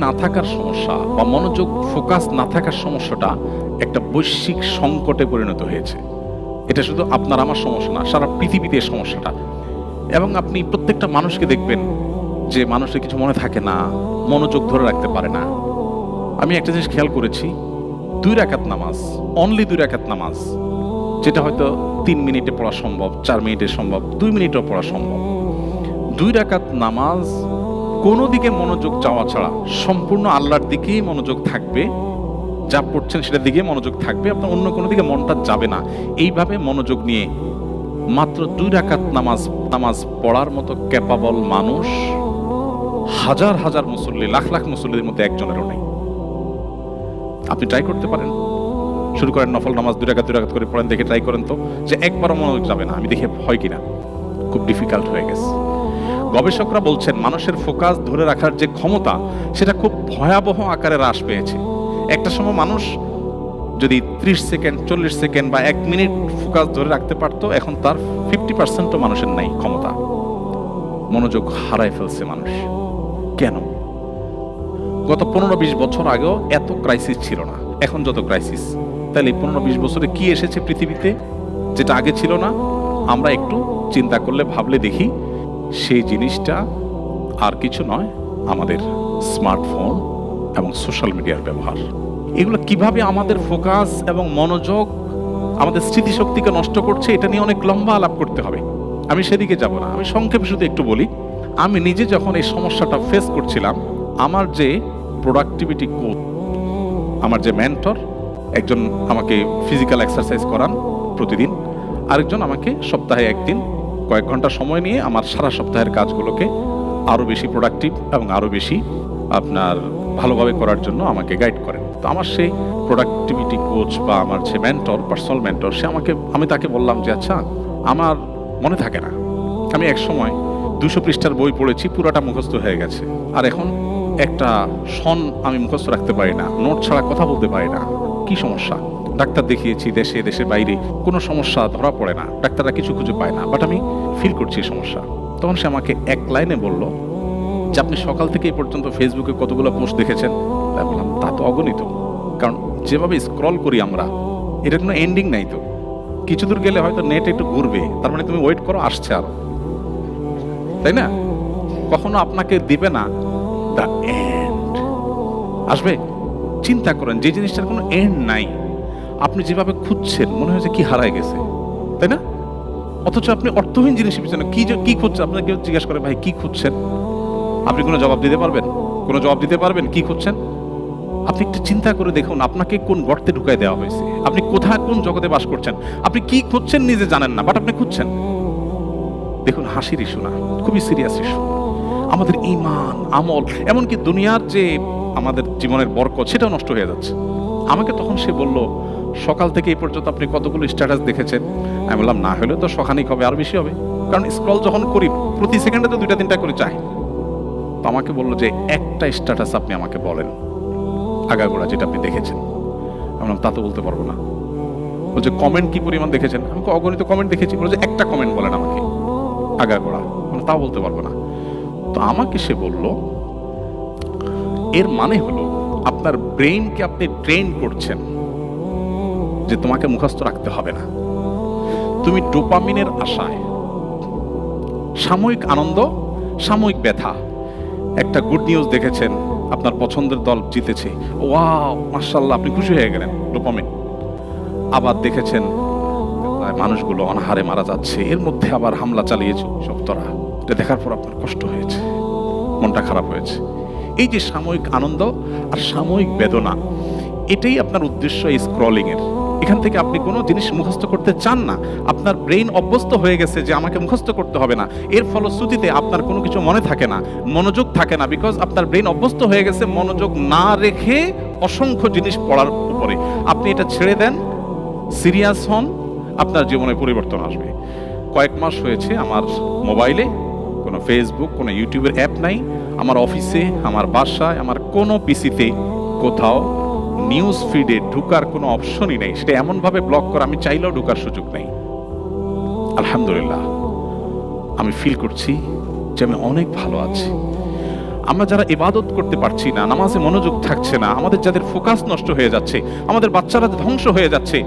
না থাকার সমস্যা বা মনোযোগ ফোকাস না থাকার সমস্যাটা একটা বৈশ্বিক সংকটে পরিণত হয়েছে। এটা শুধু আপনার আমার সমস্যা না, সারা পৃথিবীতে এই সমস্যাটা। এবং আপনি প্রত্যেকটা মানুষকে দেখবেন যে মানুষের কিছু মনে থাকে না, মনোযোগ ধরে রাখতে পারে না। আমি একটা জিনিস খেয়াল করেছি, 2 রাকাত নামাজ, অনলি 2 রাকাত নামাজ, যেটা হয়তো 3 মিনিটে পড়া সম্ভব, 4 মিনিটে সম্ভব, 2 মিনিটেও পড়া সম্ভব। 2 রাকাত নামাজ কোনো দিকে মনোযোগ চাওয়া ছাড়া সম্পূর্ণ আল্লাহর দিকেই মনোযোগ থাকবে, যা পড়ছেন সেটার দিকে মনোযোগ থাকবে, আপনার অন্য কোনো দিকে মনটা যাবে না। এইভাবে মনোযোগ নিয়ে মাত্র 2 রাকাত নামাজ পড়ার মতো ক্যাপাবল মানুষ হাজার হাজার মুসল্লি, লাখ লাখ মুসল্লিদের মধ্যে একজনেরও নেই। আপনি ট্রাই করতে পারেন, শুরু করেন নফল নামাজ 2 রাকাত করে পড়েন, দেখে ট্রাই করেন তো যে একবারও মনোযোগ যাবে না। আমি দেখে হয় কিনা, খুব ডিফিকাল্ট হয়ে গেছে। গবেষকরা বলছেন মানুষের ফোকাস ধরে রাখার যে ক্ষমতা সেটা খুব ভয়াবহ আকারে হ্রাস পেয়েছে। একটা সময় মানুষ যদি 30 সেকেন্ড, 40 সেকেন্ড বা 1 মিনিট ফোকাস ধরে রাখতে পারতো, এখন তার 50% মানুষের নাই ক্ষমতা। মনোযোগ হারায় ফেলছে মানুষ। কেন? গত 15-20 বছর আগেও এত ক্রাইসিস ছিল না, এখন যত ক্রাইসিস। তাহলে 15-20 বছরে কি এসেছে পৃথিবীতে যেটা আগে ছিল না? আমরা একটু চিন্তা করলে, ভাবলে দেখি, সেই জিনিসটা আর কিছু নয়, আমাদের স্মার্টফোন এবং সোশ্যাল মিডিয়ার ব্যবহার। এগুলো কিভাবে আমাদের ফোকাস এবং মনোযোগ, আমাদের স্মৃতিশক্তিকে নষ্ট করছে, এটা নিয়ে অনেক লম্বা আলাপ করতে হবে। আমি সেদিকে যাব না, আমি সংক্ষেপে শুধু একটু বলি। আমি নিজে যখন এই সমস্যাটা ফেস করছিলাম, আমার যে প্রোডাক্টিভিটি কোচ, আমার যে মেন্টর, একজন আমাকে ফিজিক্যাল এক্সারসাইজ করান প্রতিদিন, আরেকজন আমাকে সপ্তাহে একদিন কয়েক ঘন্টা সময় নিয়ে আমার সারা সপ্তাহের কাজগুলোকে আরও বেশি প্রোডাক্টিভ এবং আরও বেশি আপনার ভালোভাবে করার জন্য আমাকে গাইড করেন। তো আমার সেই প্রোডাক্টিভিটি কোচ বা আমার যে মেন্টর, পার্সোনাল মেন্টর, আমি তাকে বললাম যে আচ্ছা, আমার মনে থাকে না, আমি এক সময় 200 পৃষ্ঠার বই পড়েছি, পুরাটা মুখস্থ হয়ে গেছে, আর এখন একটা সন আমি মুখস্থ রাখতে পারি না, নোট ছাড়া কথা বলতে পারি না। কি সমস্যা? ডাক্তার দেখিয়েছি দেশে বাইরে, কোনো সমস্যা ধরা পড়ে না, ডাক্তাররা কিছু খুঁজে পায় না, বাট আমি ফিল করছি সমস্যা। তখন সে আমাকে এক লাইনে বলল যে আপনি সকাল থেকে এই পর্যন্ত ফেসবুকে কতগুলো পোস্ট দেখেছেন? তাই বললাম, তা তো অগণিত, কারণ যেভাবে স্ক্রল করি আমরা, এটা কোনো এন্ডিং নাই। তো কিছু দূর গেলে হয়তো নেট একটু ঘুরবে, তার মানে তুমি ওয়েট করো, আসছে আরো, তাই না? কখনো আপনাকে দিবে না দ্য এন্ড, আসবে। চিন্তা করেন, যে জিনিসটার কোনো এন্ড নাই, আপনি যেভাবে খুঁজছেন মনে হয়েছে কি হারায় গেছে, তাই না? অথচ আপনি অর্থহীন জিনিসের পিছনে কি খুঁজছেন? আপনাকে কেউ জিজ্ঞাসা করে, ভাই কি খুঁজছেন? আপনি কোনো জবাব দিতে পারবেন? কি খুঁজছেন? আপনি একটু চিন্তা করে দেখুন, আপনাকে কোন গর্তে ঢুকাই দেওয়া হয়েছে, আপনি কোথায় কোন জগতে বাস করছেন, আপনি কি খুঁজছেন নিজে জানেন না, বাট আপনি খুঁজছেন। দেখুন, হাসির ইস্যু না, খুবই সিরিয়াস ইস্যু। আমাদের ঈমান, আমল, এমনকি দুনিয়ার যে আমাদের জীবনের বরকত, সেটাও নষ্ট হয়ে যাচ্ছে। আমাকে তখন সে বলল, সকাল থেকে এই পর্যন্ত আপনি কতগুলো স্ট্যাটাস দেখেছেন? আমি বললাম, না হলেও তো সখানিক হবে, আরো বেশি হবে, কারণ স্ক্রল যখন করি প্রতি সেকেন্ডে তো 2-3টা করে চাই। তো আমাকে বললো যে একটা স্ট্যাটাস আপনি আমাকে বলেন আগাগোড়া যেটা আপনি দেখেছেন। আমি বললাম, তা তো বলতে পারবো না। বলছে কমেন্ট কি পরিমাণ দেখেছেন? আমি অগণিত কমেন্ট দেখেছি। বলে যে একটা কমেন্ট বলেন আমাকে আগাগোড়া। তাও বলতে পারবো না। তো আমাকে সে বলল, এর মানে হলো আপনার ব্রেইনকে আপনি ট্রেন করছেন যে তোমাকে মুখস্থ রাখতে হবে না, তুমি ডোপামিনের আশায়, সাময়িক আনন্দ, সাময়িক ব্যথা, একটা গুড নিউজ দেখেছেন, আপনার পছন্দের দল জিতেছে, ওয়াও মাশাআল্লাহ, আপনি খুশি হয়ে গেলেন, ডোপামিন। আবার দেখেছেন মানুষগুলো অনাহারে মারা যাচ্ছে, এর মধ্যে আবার হামলা চালিয়েছে শক্তরা, এটা দেখার পর আপনার কষ্ট হয়েছে, মনটা খারাপ হয়েছে। এই যে সাময়িক আনন্দ আর সাময়িক বেদনা, এটাই আপনার উদ্দেশ্য এই স্ক্রলিং এর। এখান থেকে আপনি কোনো জিনিস মুখস্থ করতে চান না, আপনার ব্রেইন অভ্যস্ত হয়ে গেছে যে আমাকে মুখস্থ করতে হবে না। এর ফলশ্রুতিতে আপনার কোনো কিছু মনে থাকে না, মনোযোগ থাকে না, বিকজ আপনার ব্রেইন অভ্যস্ত হয়ে গেছে মনোযোগ না রেখে অসংখ্য জিনিস পড়ার উপরে। আপনি এটা ছেড়ে দেন, সিরিয়াস হন, আপনার জীবনে পরিবর্তন আসবে। কয়েক মাস হয়েছে আমার মোবাইলে কোনো ফেসবুক, কোনো ইউটিউবের অ্যাপ নাই, আমার অফিসে, আমার বাসায়, আমার কোনো পিসিতে কোথাও নিউজ ফিডে ঢুকার কোনো অপশনই নেই। সেটা এমনভাবে ব্লক করা, আমি চাইলেও ঢুকার সুযোগ নেই। আলহামদুলিল্লাহ, আমি ফিল করছি যে আমি অনেক ভালো আছি। আমরা যারা ইবাদত করতে পারছি না, নামাজে মনোযোগ থাকছে না, আমাদের যাদের ফোকাস নষ্ট হয়ে যাচ্ছে, আমাদের বাচ্চারা ধ্বংস হয়ে যাচ্ছে,